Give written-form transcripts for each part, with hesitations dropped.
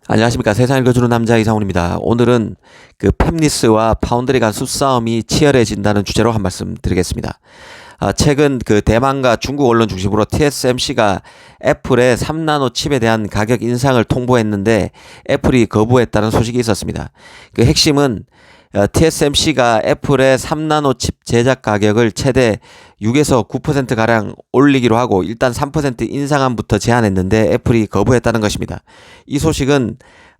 안녕하십니까. 세상 읽어주는 남자 이상훈입니다. 오늘은 그 팹리스와 파운드리 간 수싸움이 치열해진다는 주제로 한 말씀 드리겠습니다. 최근 그 대만과 중국 언론 중심으로 TSMC가 애플의 3나노 칩에 대한 가격 인상을 통보했는데 애플이 거부했다는 소식이 있었습니다. 그 핵심은 TSMC가 애플의 3나노 칩 제작 가격을 최대 6에서 9%가량 올리기로 하고 일단 3% 인상안부터 제안했는데 애플이 거부했다는 것입니다. 이 소식은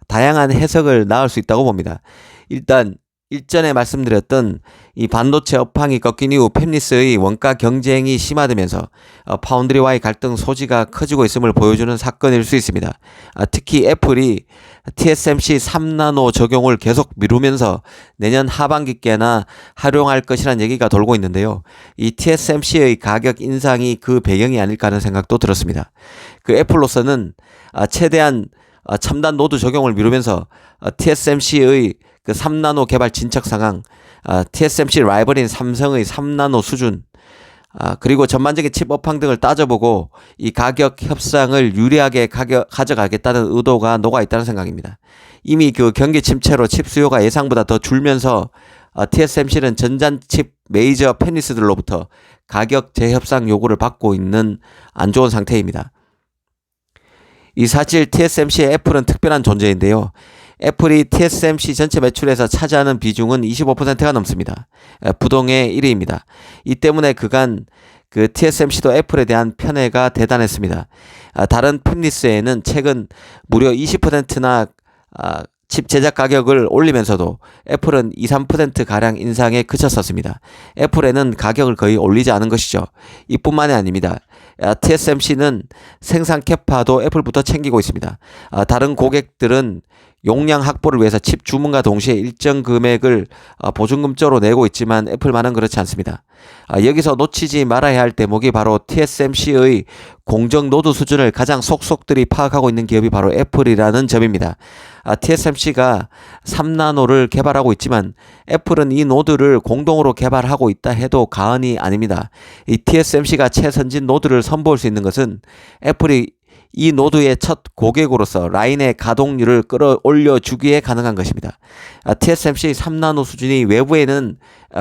다양한 해석을 낳을 수 있다고 봅니다. 일단 일전에 말씀드렸던 이 반도체 업황이 꺾인 이후 팹리스의 원가 경쟁이 심화되면서 파운드리와의 갈등 소지가 커지고 있음을 보여주는 사건일 수 있습니다. 특히 애플이 TSMC 3나노 적용을 계속 미루면서 내년 하반기께나 활용할 것이라는 얘기가 돌고 있는데요. 이 TSMC의 가격 인상이 그 배경이 아닐까 하는 생각도 들었습니다. 그 애플로서는 최대한 첨단 노드 적용을 미루면서 TSMC의 그 3나노 개발 진척 상황, TSMC 라이벌인 삼성의 3나노 수준, 그리고 전반적인 칩 업황 등을 따져보고 이 가격 협상을 유리하게 가져가겠다는 의도가 녹아 있다는 생각입니다. 이미 그 경기 침체로 칩 수요가 예상보다 더 줄면서 TSMC는 전자칩 메이저 팹리스들로부터 가격 재협상 요구를 받고 있는 안 좋은 상태입니다. 이 사실 TSMC의 애플은 특별한 존재인데요. 애플이 TSMC 전체 매출에서 차지하는 비중은 25%가 넘습니다. 부동의 1위입니다. 이 때문에 그간 그 TSMC도 애플에 대한 편애가 대단했습니다. 다른 팹리스에는 최근 무려 20%나 칩 제작 가격을 올리면서도 애플은 2~3%가량 인상에 그쳤었습니다. 애플에는 가격을 거의 올리지 않은 것이죠. 이뿐만이 아닙니다. TSMC는 생산 캐파도 애플부터 챙기고 있습니다. 다른 고객들은 용량 확보를 위해서 칩 주문과 동시에 일정 금액을 보증금조로 내고 있지만 애플만은 그렇지 않습니다. 여기서 놓치지 말아야 할 대목이 바로 TSMC의 공정 노드 수준을 가장 속속들이 파악하고 있는 기업이 바로 애플이라는 점입니다. TSMC가 3나노를 개발하고 있지만 애플은 이 노드를 공동으로 개발하고 있다 해도 과언이 아닙니다. 이 TSMC가 최선진 노드를 선보일 수 있는 것은 애플이 이 노드의 첫 고객으로서 라인의 가동률을 끌어올려 주기에 가능한 것입니다. TSMC 3나노 수준이 외부에는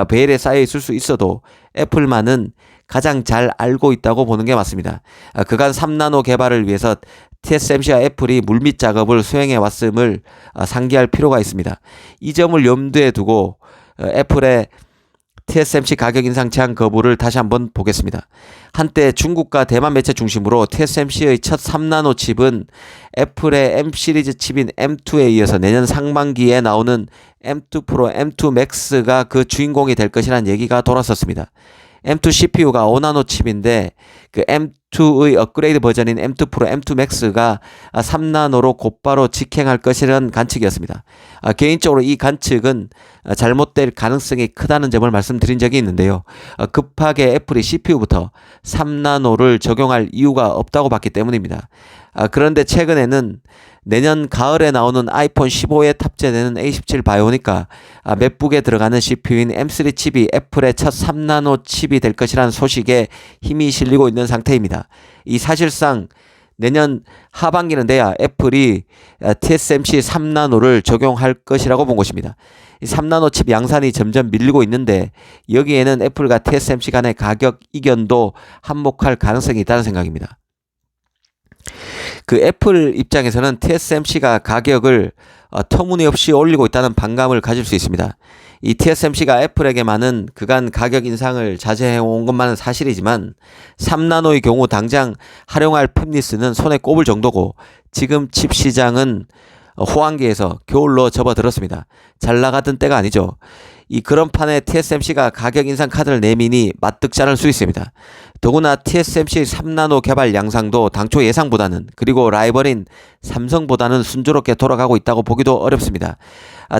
베일에 쌓여 있을 수 있어도 애플만은 가장 잘 알고 있다고 보는 게 맞습니다. 그간 3나노 개발을 위해서 TSMC와 애플이 물밑 작업을 수행해 왔음을 상기할 필요가 있습니다. 이 점을 염두에 두고 애플의 TSMC 가격 인상 제한 거부를 다시 한번 보겠습니다. 한때 중국과 대만 매체 중심으로 TSMC의 첫 3나노 칩은 애플의 M 시리즈 칩인 M2에 이어서 내년 상반기에 나오는 M2 프로, M2 맥스가 그 주인공이 될 것이라는 얘기가 돌았었습니다. M2 CPU가 5나노 칩인데 그 M2의 업그레이드 버전인 M2 프로, M2 맥스가 3나노로 곧바로 직행할 것이라는 관측이었습니다. 개인적으로 이 관측은 잘못될 가능성이 크다는 점을 말씀드린 적이 있는데요. 급하게 애플이 CPU부터 3나노를 적용할 이유가 없다고 봤기 때문입니다. 그런데 최근에는 내년 가을에 나오는 아이폰 15에 탑재되는 A17 바이오니까 맥북에 들어가는 CPU인 M3 칩이 애플의 첫 3나노 칩이 될 것이라는 소식에 힘이 실리고 있는 상태입니다. 이 사실상 내년 하반기는 돼야 애플이 TSMC 3나노를 적용할 것이라고 본 것입니다. 이 3나노 칩 양산이 점점 밀리고 있는데 여기에는 애플과 TSMC 간의 가격 이견도 한몫할 가능성이 있다는 생각입니다. 그 애플 입장에서는 TSMC가 가격을 터무니없이 올리고 있다는 반감을 가질 수 있습니다. 이 TSMC가 애플에게만은 그간 가격 인상을 자제해온 것만은 사실이지만 3나노의 경우 당장 활용할 팹리스는 손에 꼽을 정도고 지금 칩 시장은 호황기에서 겨울로 접어들었습니다. 잘 나가던 때가 아니죠. 그런 판에 TSMC가 가격 인상 카드를 내미니 맞득지 않을 수 있습니다. 더구나 TSMC 3나노 개발 양상도 당초 예상보다는 그리고 라이벌인 삼성보다는 순조롭게 돌아가고 있다고 보기도 어렵습니다.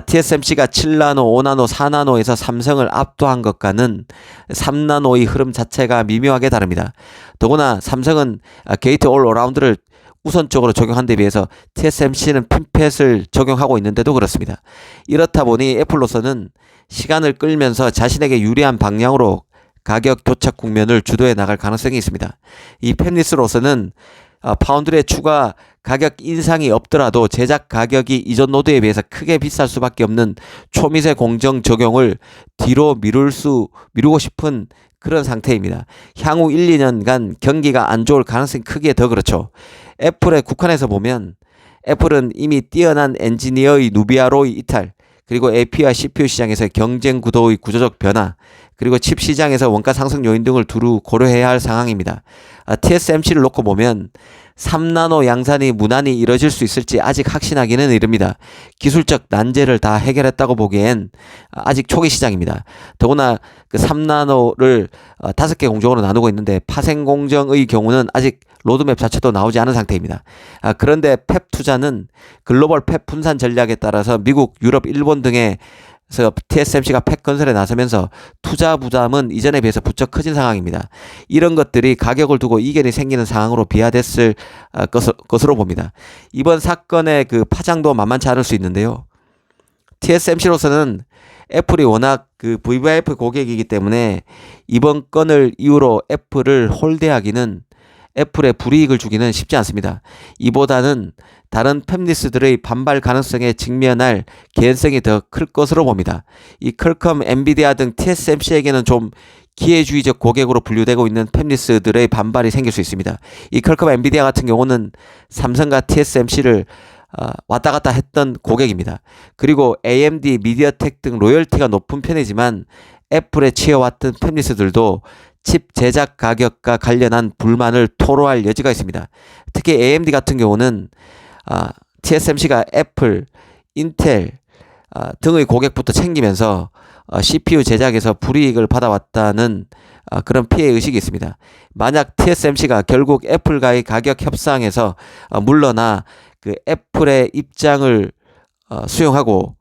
TSMC가 7나노, 5나노, 4나노에서 삼성을 압도한 것과는 3나노의 흐름 자체가 미묘하게 다릅니다. 더구나 삼성은 게이트 올 어라운드를 우선적으로 적용한 데 비해서 TSMC는 핀팻을 적용하고 있는데도 그렇습니다. 이렇다 보니 애플로서는 시간을 끌면서 자신에게 유리한 방향으로 가격 교착 국면을 주도해 나갈 가능성이 있습니다. 이 팹리스로서는 파운드리의 추가 가격 인상이 없더라도 제작 가격이 이전 노드에 비해서 크게 비쌀 수밖에 없는 초미세 공정 적용을 뒤로 미루고 싶은 그런 상태입니다. 향후 1, 2년간 경기가 안 좋을 가능성이 크게 더 그렇죠. 애플의 국한에서 보면 애플은 이미 뛰어난 엔지니어의 누비아로의 이탈, 그리고 AP와 CPU 시장에서의 경쟁 구도의 구조적 변화, 그리고 칩 시장에서 원가 상승 요인 등을 두루 고려해야 할 상황입니다. TSMC를 놓고 보면 3나노 양산이 무난히 이뤄질 수 있을지 아직 확신하기는 이릅니다. 기술적 난제를 다 해결했다고 보기엔 아직 초기 시장입니다. 더구나 그 3나노를 5개 공정으로 나누고 있는데 파생 공정의 경우는 아직 로드맵 자체도 나오지 않은 상태입니다. 그런데 팹 투자는 글로벌 팹 분산 전략에 따라서 미국, 유럽, 일본 등에서 TSMC가 팹 건설에 나서면서 투자 부담은 이전에 비해서 부쩍 커진 상황입니다. 이런 것들이 가격을 두고 이견이 생기는 상황으로 비화됐을 것으로 봅니다. 이번 사건의 그 파장도 만만치 않을 수 있는데요. TSMC로서는 애플이 워낙 그 VVIP 고객이기 때문에 이번 건을 이유로 애플을 홀대하기는 애플에 불이익을 주기는 쉽지 않습니다. 이보다는 다른 팹리스들의 반발 가능성에 직면할 개연성이 더 클 것으로 봅니다. 이 퀄컴, 엔비디아 등 TSMC에게는 좀 기회주의적 고객으로 분류되고 있는 팹리스들의 반발이 생길 수 있습니다. 이 퀄컴, 엔비디아 같은 경우는 삼성과 TSMC를 왔다 갔다 했던 고객입니다. 그리고 AMD, 미디어텍 등 로열티가 높은 편이지만 애플에 치여왔던 팹리스들도 칩 제작 가격과 관련한 불만을 토로할 여지가 있습니다. 특히 AMD 같은 경우는 TSMC가 애플, 인텔 등의 고객부터 챙기면서 CPU 제작에서 불이익을 받아왔다는 그런 피해 의식이 있습니다. 만약 TSMC가 결국 애플과의 가격 협상에서 물러나 그 애플의 입장을 수용하고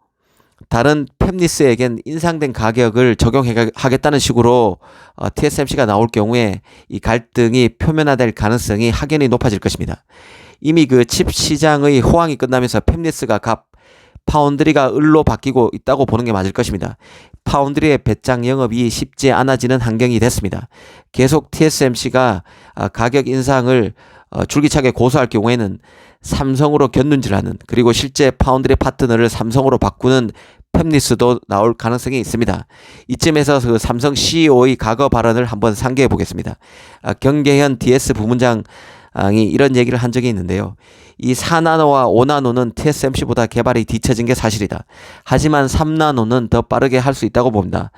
다른 팹리스에겐 인상된 가격을 적용하겠다는 식으로 TSMC가 나올 경우에 이 갈등이 표면화될 가능성이 확연히 높아질 것입니다. 이미 그 칩 시장의 호황이 끝나면서 팹리스가 갑, 파운드리가 을로 바뀌고 있다고 보는 게 맞을 것입니다. 파운드리의 배짱 영업이 쉽지 않아지는 환경이 됐습니다. 계속 TSMC가 가격 인상을 줄기차게 고수할 경우에는 삼성으로 견눈질하는, 그리고 실제 파운드리 파트너를 삼성으로 바꾸는 팹리스도 나올 가능성이 있습니다. 이쯤에서 그 삼성 CEO의 과거 발언을 한번 상기해 보겠습니다. 경계현 DS 부문장이 이런 얘기를 한 적이 있는데요. 이 4나노와 5나노는 TSMC보다 개발이 뒤처진 게 사실이다. 하지만 3나노는 더 빠르게 할 수 있다고 봅니다.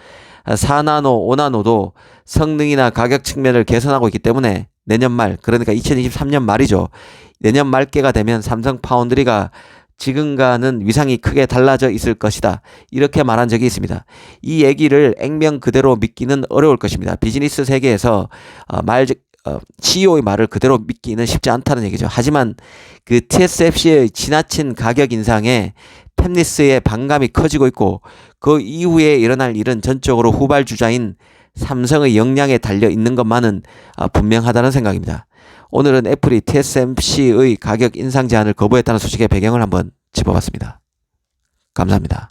4나노, 5나노도 성능이나 가격 측면을 개선하고 있기 때문에 내년 말, 그러니까 2023년 말이죠. 내년 말께가 되면 삼성 파운드리가 지금과는 위상이 크게 달라져 있을 것이다. 이렇게 말한 적이 있습니다. 이 얘기를 액면 그대로 믿기는 어려울 것입니다. 비즈니스 세계에서 CEO의 말을 그대로 믿기는 쉽지 않다는 얘기죠. 하지만 그 TSMC의 지나친 가격 인상에 팹리스의 반감이 커지고 있고 그 이후에 일어날 일은 전적으로 후발주자인 삼성의 역량에 달려 있는 것만은 분명하다는 생각입니다. 오늘은 애플이 TSMC의 가격 인상 제한을 거부했다는 소식의 배경을 한번 짚어봤습니다. 감사합니다.